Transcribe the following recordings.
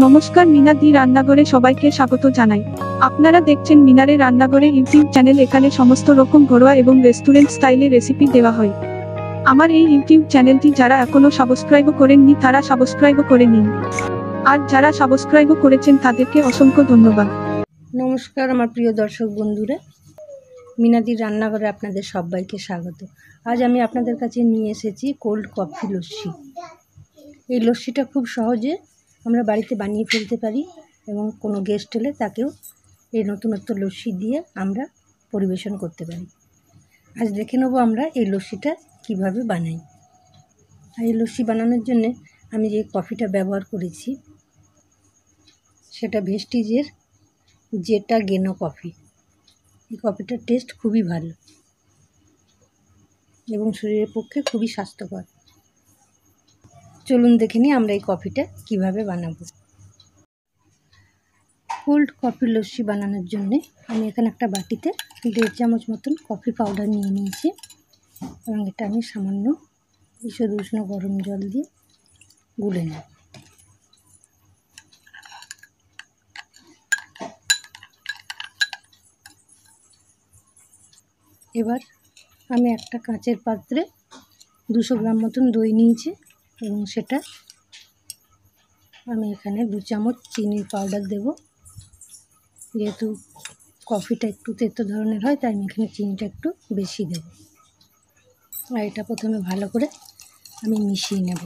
নমস্কার, মিনা দি রান্নাঘরে সবাইকে স্বাগত জানাই। আপনারা দেখছেন মিনারে রান্নাঘরে ইউটিউব চ্যানেল। এখানে সমস্ত রকম ঘরোয়া এবং রেস্টুরেন্ট স্টাইলে রেসিপি দেওয়া হয়। আমার এই ইউটিউব চ্যানেলটি যারা এখনো সাবস্ক্রাইব করেননি তারা সাবস্ক্রাইব করে নিন, আর যারা সাবস্ক্রাইব করেছেন তাদেরকে অসংখ্য ধন্যবাদ। নমস্কার আমার প্রিয় দর্শক বন্ধুরা, মিনাদির রান্নাঘরে আপনাদের সবাইকে স্বাগত। আজ আমি আপনাদের কাছে নিয়ে এসেছি কোল্ড কফি লস্যি। এই লস্যিটা খুব সহজে আমরা বাড়িতে বানিয়ে ফেলতে পারি এবং কোনো গেস্ট এলে তাকেও এই নতুনত্ব লস্যি দিয়ে আমরা পরিবেশন করতে পারি। আজ দেখে নেব আমরা এই লস্যিটা কিভাবে বানাই। আর এই লস্যি বানানোর জন্য আমি যে কফিটা ব্যবহার করেছি সেটা ভেস্টিজের জেটা গেনো কফি। এই কফিটার টেস্ট খুবই ভালো এবং শরীরের পক্ষে খুবই স্বাস্থ্যকর। চলুন দেখে নিই আমরা এই কফিটা কিভাবে বানাবো। কোল্ড কফি লস্যি বানানোর জন্য আমি এখানে একটা বাটিতে 1.5 চামচ মতন কফি পাউডার নিয়ে নিয়েছি এবং এটা আমি সামান্য ঈষৎ উষ্ণ গরম জল দিয়ে গুলে নেব। এবার আমি একটা কাঁচের পাত্রে 200 গ্রাম মতন দই নিয়েছি এবং সেটা আমি এখানে 2 চামচ চিনির পাউডার দেব। যেহেতু কফিটা একটু তেতো ধরনের হয় তাই আমি এখানে চিনিটা একটু বেশি দেব। আর এটা প্রথমে ভালো করে আমি মিশিয়ে নেব।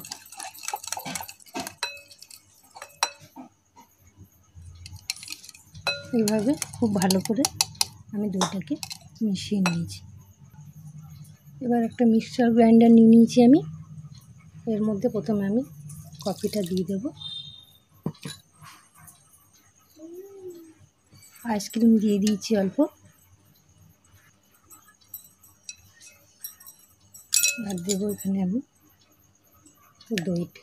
এইভাবে খুব ভালো করে আমি দইটাকে মিশিয়ে নিয়েছি। এবার একটা মিক্সচার গ্রাইন্ডার নিয়ে নিয়েছি আমি। এর মধ্যে প্রথমে আমি কফিটা দিয়ে দেব। আইসক্রিম দিয়ে দিয়েছি অল্প, আর দেবো এখানে আমি দইটা।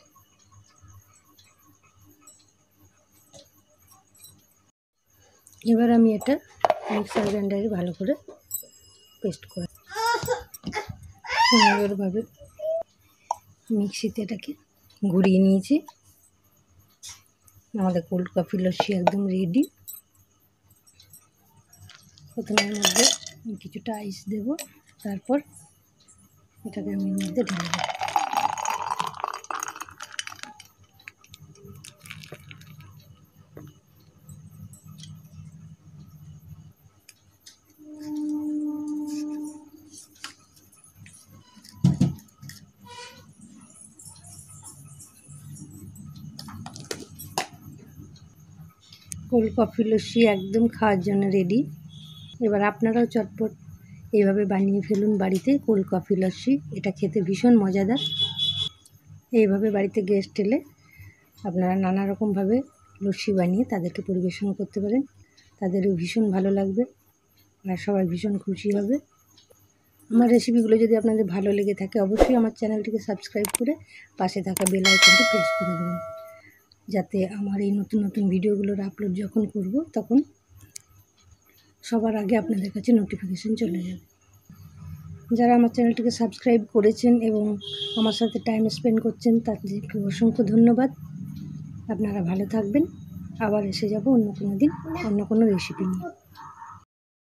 এবার আমি এটা মিক্সার গ্রাইন্ডারে ভালো করে পেস্ট করে সুন্দরভাবে মিক্সিতে এটাকে ঘুরিয়ে নিয়েছি। আমাদের কোল্ড কফি লস্যি একদম রেডি। প্রথমে এর মধ্যে কিছুটা আইস দেব, তারপর এটাকে আমি এর মধ্যে ঢেলে দেব। কোল্ড কফি লস্যি একদম খাওয়ার জন্য রেডি। এবার আপনারাও চটপট এইভাবে বানিয়ে ফেলুন বাড়িতে কোল্ড কফি লস্যি। এটা খেতে ভীষণ মজাদার। এইভাবে বাড়িতে গেস্ট এলে আপনারা নানা রকমভাবে লস্যি বানিয়ে তাদেরকে পরিবেশন করতে পারেন। তাদেরও ভীষণ ভালো লাগবে আর সবাই ভীষণ খুশি হবে। আমার রেসিপিগুলো যদি আপনাদের ভালো লেগে থাকে অবশ্যই আমার চ্যানেলটিকে সাবস্ক্রাইব করে পাশে থাকা বেল আইকনটি প্রেস করে দেবেন, যাতে আমার এই নতুন নতুন ভিডিওগুলোর আপলোড যখন করব তখন সবার আগে আপনাদের কাছে নোটিফিকেশান চলে যাবে। যারা আমার চ্যানেলটিকে সাবস্ক্রাইব করেছেন এবং আমার সাথে টাইম স্পেন্ড করছেন তাদেরকে অসংখ্য ধন্যবাদ। আপনারা ভালো থাকবেন। আবার এসে যাব অন্য কোনো দিন অন্য কোনো রেসিপি নিয়ে।